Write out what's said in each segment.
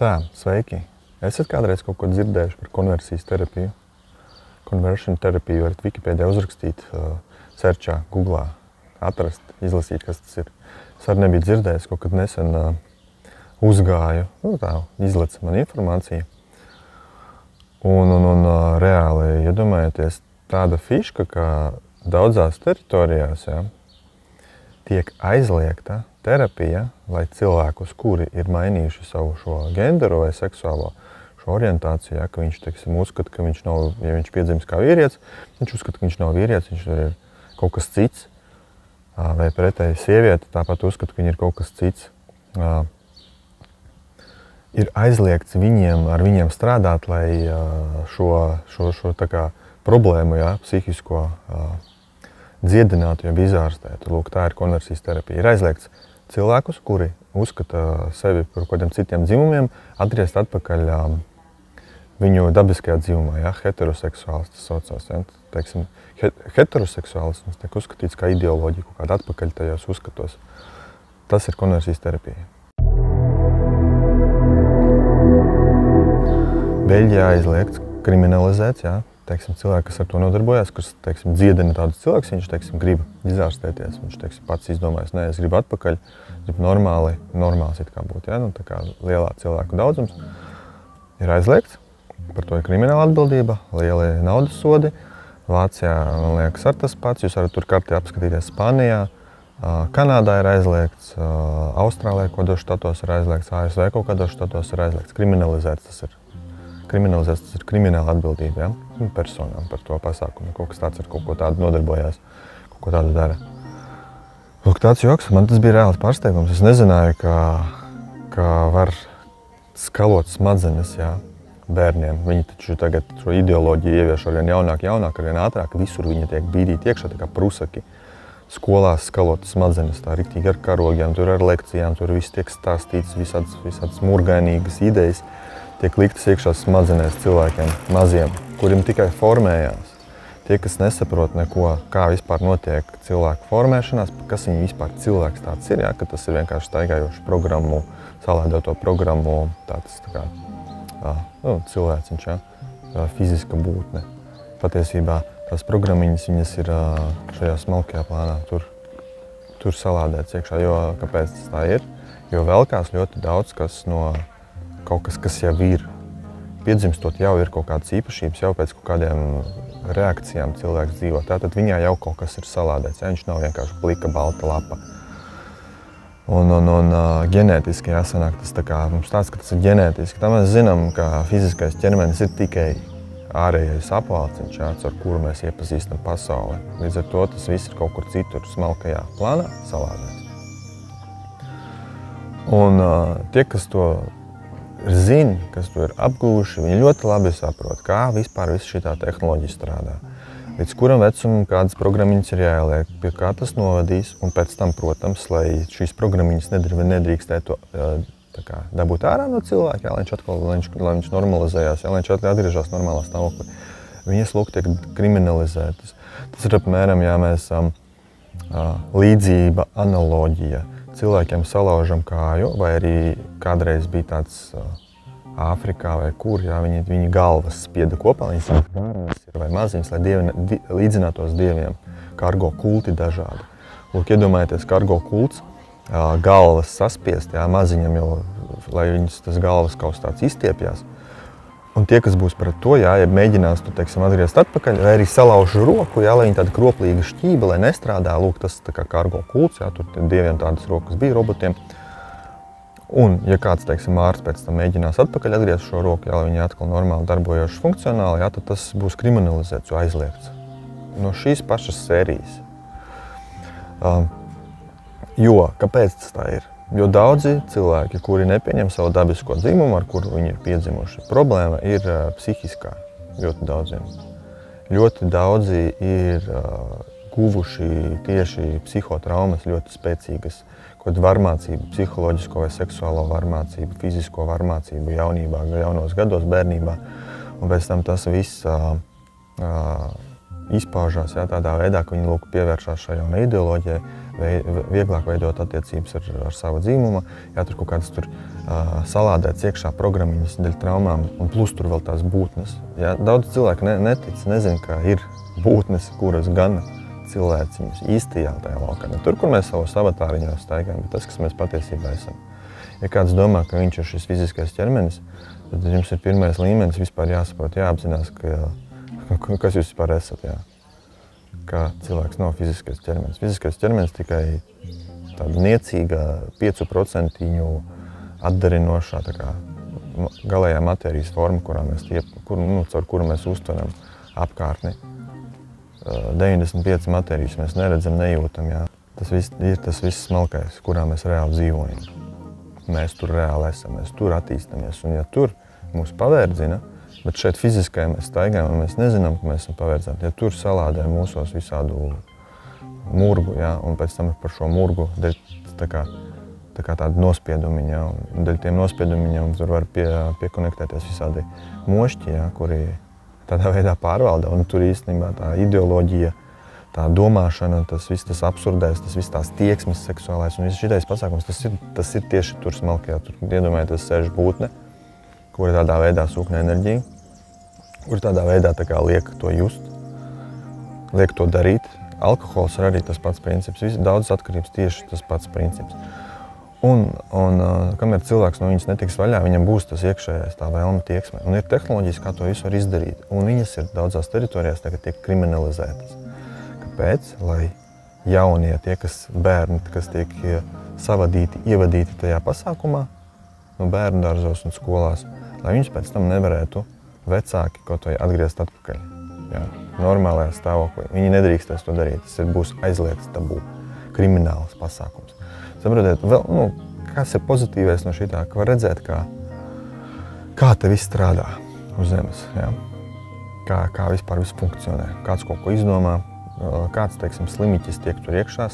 Tā, sveiki! Esat kādreiz kaut ko dzirdējuši par konversijas terapiju? Conversion terapiju varat Wikipēdijā uzrakstīt, searchā, Googlā, atrast, izlasīt, kas tas ir. Es arī nebiju dzirdējis, kaut kad nesen uzgāju, izlaca man informācija. Un reāli iedomājieties tāda fiška, ka daudzās teritorijās tiek aizliegta terapija, lai cilvēkus, kuri ir mainījuši savu šo genderu vai seksuālo šo orientāciju, ka viņš, teiksim, uzskata, ka viņš nav, ja viņš piedzimis kā vīrietis, viņš uzskata, ka viņš nav vīrietis, viņš ir kaut kas cits, vai pretēji sieviete, tāpat uzskata, ka viņa ir kaut kas cits. Ir aizliegts ar viņiem strādāt, lai šo tā kā problēmu, psihisko dziedinātu, jeb izārstētu. Lūk, tā ir konversijas terapija. Ir aizliegts cilvēkus, kuri uzskata sevi par kādiem citiem dzimumiem, atgriezt atpakaļ viņu dabiskajā dzimumā, heteroseksuāls tas saucās. Teiksim, heteroseksuālisms tiek uzskatīts kā ideoloģija, kaut kāda atpakaļ tajos uzskatos. Tas ir konversijas terapija. Beļģijā aizliegts, kriminalizēts, teiksim, cilvēki, kas ar to nodarbojas, kas, teiksim, dziedina tādus cilvēkus, viņš, teiksim, grib izārstēties, viņš, teiksim, pats izdomājas, nē, es gribu atpakaļ, gribu normāls it kā būt, tā kā lielā cilvēku daudzums ir aizliegts, par to ir krimināla atbildība, lielie naudas sodi. Vācijā, man liekas, ar tas pats, jūs varat tur kartē apskatīties Spānijā, Kanādā ir aizliegts, Austrālijā kādos štatos ir aizliegts, ASV kaut kādos štatos ir aizliegts, kriminalizēts tas ir. Kriminalizēts, tas ir krimināla atbildība, personām par to pasākumu. Kaut kas tāds ar kaut ko tādu nodarbojās, kaut ko tādu dara. Lūk, tāds joks, man tas bija reāls pārsteigums. Es nezināju, ka var skalot smadzenes bērniem. Viņi taču tagad šo ideoloģiju ievieš arvien jaunāk, arvien ātrāk. Visur viņi tiek bīdīti iekšā, tā kā prusaki. Skolās skalot smadzenes, tā riktīgi ar karogiem, tur ar lekcijām, tur viss tiek stāstīts, visādas murgainīgas idejas. Tiek liktas iekšā smadzenēs cilvēkiem maziem, kuriem tikai formējās. Tie, kas nesaprot neko, kā vispār notiek cilvēku formēšanās, kas viņi vispār cilvēks tāds ir, ka tas ir vienkārši staigājošs programmu, salēdoto programmu, tāds tā kā cilvēciņš, fiziska būtne. Patiesībā tās programmiņas, viņas ir šajā smalkajā plānā, tur salādēts iekšā, jo kāpēc tas tā ir? Jo velkās ļoti daudz kas no kaut kas jau ir. Piedzimstot jau ir kaut kādas īpašības, jau pēc kaut kādiem reakcijām cilvēks dzīvo. Tātad viņā jau kaut kas ir salādēts, viņš nav vienkārši plika, balta lapa. Un ģenētiski jāsanāk tas tā kā, mums tāds, ka tas ir ģenētiski. Tā mēs zinām, ka fiziskais ķermenis ir tikai ārējais apvalciņš, ar kuru mēs iepazīstam pasauli. Līdz ar to tas viss ir kaut kur citur, smalkajā plānā salādēts. Un tie, kas to zina, kas to ir apguvuši, viņi ļoti labi saprot, kā vispār viss šitā tehnoloģija strādā. Līdz kuram vecumam kādas programmiņas ir jāieliek, pie kā tas novadīs, un pēc tam, protams, lai šīs programmiņas nedrīkstētu dabūt ārā no cilvēka, lai viņš normalizējās, lai viņš atgriežas normālā stāvoklī. Viņas lūk tiek kriminalizētas. Tas ir apmēram, mēs līdzība, analoģija. Cilvēkiem salaužam kāju, vai arī kādreiz bija tāds Āfrikā vai kur, viņi galvas spieda kopā, viņas ir vai maziņas, lai līdzinātos dieviem, kargo kulti dažādi. Lūk, iedomājieties, kargo kults, galvas saspiest, maziņam jau, lai viņas tas galvas kaut tāds izstiepjās. Un tie, kas būs pret to, ja mēģinās atgriezt atpakaļ, vai arī salauž roku, lai viņi tāda kroplīga šķība, lai nestrādā, lūk, tas tā kā kargo kults, tur dieviem tādas rokas bija robotiem. Un, ja kāds, ārsts pēc tam mēģinās atpakaļ atgriezt šo roku, lai viņi atkal normāli darbojoši funkcionāli, tad tas būs kriminalizēts, aizliegts. No šīs pašas sērijas. Jo, kāpēc tas tā ir? Jo daudzi cilvēki, kuri nepieņem savu dabisko dzimumu, ar kuru viņi ir piedzimuši, problēma ir psihiskā ļoti daudziem. Ļoti daudzi ir guvuši tieši psihotraumas ļoti spēcīgas, kaut varmācību, psiholoģisko vai seksuālo varmācību, fizisko varmācību jaunībā, jaunos gados, bērnībā. Un pēc tam tas viss izpaužās tādā veidā, ka viņi pievēršās šai jaunai ideoloģijai, vieglāk veidot attiecības ar savu dzīvumu, ja tur kaut kādas salādētas iekšā programmiņas dēļ traumām, un plus tur vēl tās būtnes. Ja, daudz cilvēku netic, nezina, ka ir būtnes, kuras gana cilvēciņus īstajā tajā laukā. Ne tur, kur mēs savos avatāriņos staigājam, bet tas, kas mēs patiesībā esam. Ja kāds domā, ka viņš ir šis fiziskais ķermenis, tad jums ir pirmais līmenis vispār jāsaprot, jāapzinās, kas jūs vispār esat. Jā. Ka cilvēks nav fiziskais ķermenis. Fiziskais ķermenis tikai tāda niecīga 5% atdarinošā galējā matērijas forma, caur kuru mēs uztveram apkārtni. 95 matērijas mēs neredzam, nejūtam. Jā. Tas ir tas viss smalkais, kurā mēs reāli dzīvojam. Mēs tur reāli esam, mēs tur attīstamies. Un ja tur mūs pavērdzina, bet šeit fiziskajā mēs staigājam, un mēs nezinām, ka mēs esam pavērdzēti. Ja tur salādē mūsos visādu murgu, ja, un pēc tam par šo murgu dēļ tāda nospiedumiņa, un dēļ tiem nospiedumiņiem tur var piekonektēties visādi mošķi, ja, kuri tādā veidā pārvalda, un tur īstenībā tā ideoloģija, tā domāšana, tas viss tas absurdais, tas viss tās tieksmes seksuālais, un viss šitais pasākums, tas ir tieši tur smalkajā. Tur iedomājieties sēž būtne, kura tādā veidā sūkne enerģiju, kur tādā veidā liek to just, liek to darīt. Alkohols ir arī tas pats princips, daudzas atkarības tieši tas pats princips. Un kamēr cilvēks no viņas netiks vaļā, viņam būs tas iekšējais, tā vēlme tieksme. Un ir tehnoloģijas, kā to visu var izdarīt. Un viņas ir daudzās teritorijās tagad tiek kriminalizētas. Kāpēc? Lai jaunie, tie, bērni, kas tiek ievadīti tajā pasākumā, no bērnu dārzos un skolās, lai viņus pēc tam nevarētu vecāki kaut vai atgriezt atpakaļ. Jā, normālajā stāvoklī. Viņi nedrīkstēs to darīt. Tas būs aizliegts tabū, krimināls pasākums. Saprotiet, kas ir pozitīvais no šitā, ka var redzēt, kā te viss strādā uz zemes. Jā? Kā vispār viss funkcionē. Kāds kaut ko izdomā, kāds, teiksim, slimiķis tiek tur iekšā,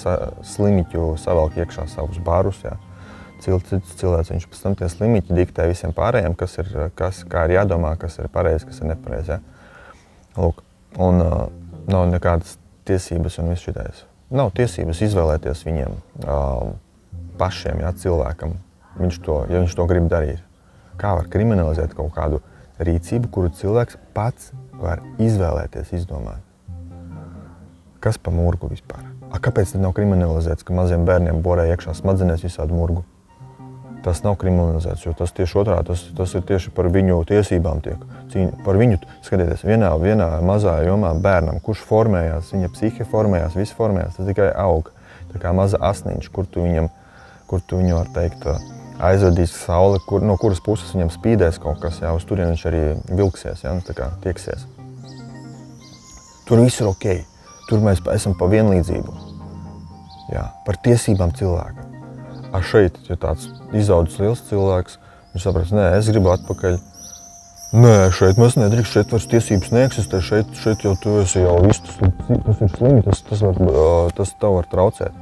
slimiķu savelk iekšā savus bārus. Jā? Cits cilvēks, viņš pēc tam tie slimiķi diktē visiem pārējiem, kā ir jādomā, kas ir pareizi, kas ir nepareizi. Ja? Lūk, un nav nekādas tiesības un viss šitais. Nav tiesības izvēlēties viņiem pašiem, ja, cilvēkam, ja viņš to grib darīt. Kā var kriminalizēt kaut kādu rīcību, kuru cilvēks pats var izvēlēties, izdomāt? Kas pa murgu vispār? Kāpēc tad nav kriminalizēts, ka maziem bērniem borē iekšā smadzenēs visādu murgu? Tas nav kriminalizēts, jo tas tieši otrādi, tas ir tieši par viņu tiesībām tiek cīņa. Par viņu, skatieties, vienā mazā jomā bērnam, kurš formējās, viņa psihe formējās, viss formējās, tas tikai aug. Tā kā maza asniņš, kur tu viņu, var teikt, aizvedīs sauli, no kuras puses viņam spīdēs kaut kas, jā, uz turien viņš arī vilksies, jā, tā kā tieksies. Tur viss ir ok, tur mēs esam pa vienlīdzību, jā, par tiesībām cilvēka. Šeit, ja tāds izaudzis liels cilvēks, viņš saprast, nē, es gribu atpakaļ. Nē, šeit mēs nedrīkst, šeit vairs tiesības neeksistē, šeit jau tu esi jau viss, tas ir slimi, tas tev var traucēt.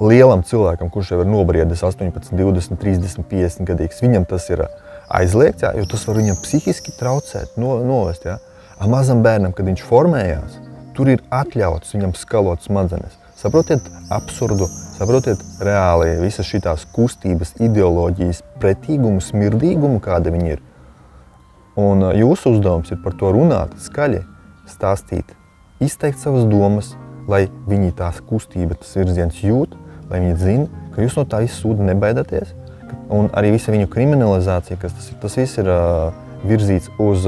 Lielam cilvēkam, kurš jau ir nobriedis 18, 20, 30, 50 gadīgs, viņam tas ir aizliegts, jā, jo tas var viņam psihiski traucēt, novest. Jā. Mazam bērnam, kad viņš formējās, tur ir atļauts viņam skalot smadzenes. Saprotiet absurdu, saprotiet reāli visas šitās kustības, ideoloģijas, pretīgumu, smirdīgumu, kāda viņi ir. Un jūsu uzdevums ir par to runāt, skaļi stāstīt, izteikt savas domas, lai viņi tās kustība, tas virziens jūt, lai viņi zina, ka jūs no tā visu sūda nebaidāties. Un arī visa viņu kriminalizācija, tas viss ir virzīts uz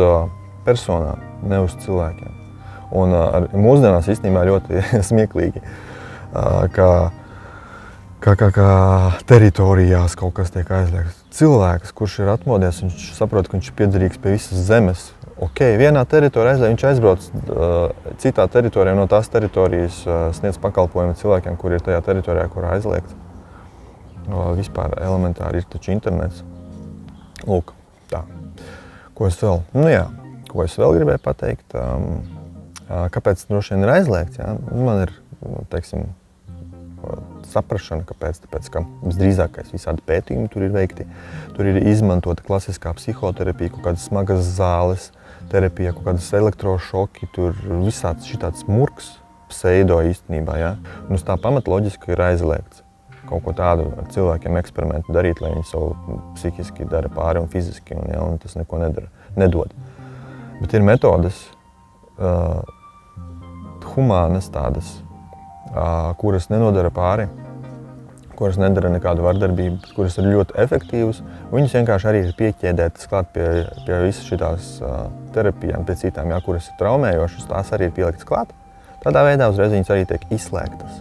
personām, ne uz cilvēkiem. Un mūsdienās īstenībā ļoti smieklīgi. Kā teritorijās kaut kas tiek aizliegts. Cilvēks, kurš ir atmodies, viņš saprot, ka viņš ir piederīgs pie visas zemes. Ok, vienā teritorijā viņš aizbrauc citā teritorijā, no tās teritorijas sniedz pakalpojumu cilvēkiem, kuri ir tajā teritorijā, kur aizliegts. Vispār elementāri ir taču internets. Lūk, tā. Ko es vēl gribēju pateikt? Kāpēc droši vien ir aizliegts? Jā? Man ir, teiksim, saprašana, kāpēc, tāpēc, ka visdrīzākais visādi pētījumi tur ir veikti. Tur ir izmantota klasiskā psihoterapija, kaut kādas smagas zāles terapija, kaut kādas elektrošoki, tur visāds šitāds murgs, pseido īstenībā. Ja? Un uz tā pamata loģiski ir aizliegts kaut ko tādu ar cilvēkiem eksperimentu darīt, lai viņi savu psihiski dara pāri un fiziski, un tas neko nedod. Bet ir metodes, humānas tādas, kuras nenodara pāri, kuras nedara nekādu vardarbību, kuras ir ļoti efektīvas. Viņas vienkārši arī ir pieķēdētas klāt pie visas šitās terapijām, pie citām, kuras ir traumējošas, tās arī ir pieliktas klāt. Tādā veidā uzreiz viņas arī tiek izslēgtas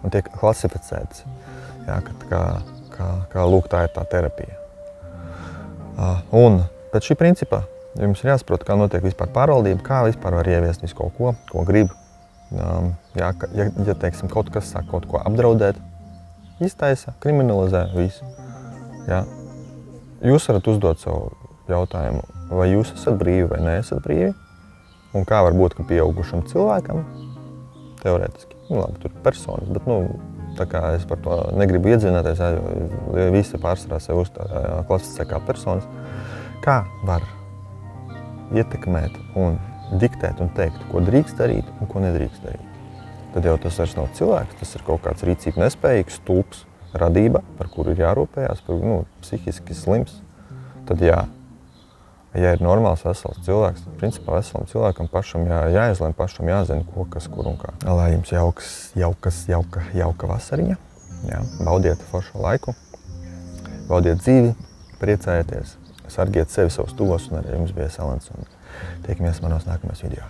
un tiek klasificētas. Kā lūk, tā ir tā terapija. Un pēc šī principa jums ir jāsaprot, kā notiek vispār pārvaldība, kā vispār var ieviest visu kaut ko grib. Ja teiksim, kaut kas sāk kaut ko apdraudēt, iztaisa, kriminalizē visu. Ja? Jūs varat uzdot savu jautājumu, vai jūs esat brīvi vai neesat brīvi, un kā var būt, ka pieaugušam cilvēkam, teorētiski, labi, tur personas, bet, tā kā es par to negribu iedzināties, jo visi pārsvarā sev klasificē kā personas, kā var ietekmēt un diktēt un teikt, ko drīkst darīt un ko nedrīkst darīt. Tad jau tas vairs nav cilvēks, tas ir kaut kāds rīcība nespējīgs, stulbs, radība, par kuru ir jārūpējās, psihiski slims. Tad ja ir normāls, vesels cilvēks, tad principā veselam cilvēkam pašam jāizlem, pašam jāzina, ko, kas, kur un kā. Lai jums jauka vasariņa, baudiet foršo laiku, baudiet dzīvi, priecājieties, sargiet sevi, savus tuvos, un arī jums bija Salants, un tiekamies manos nākamajos video.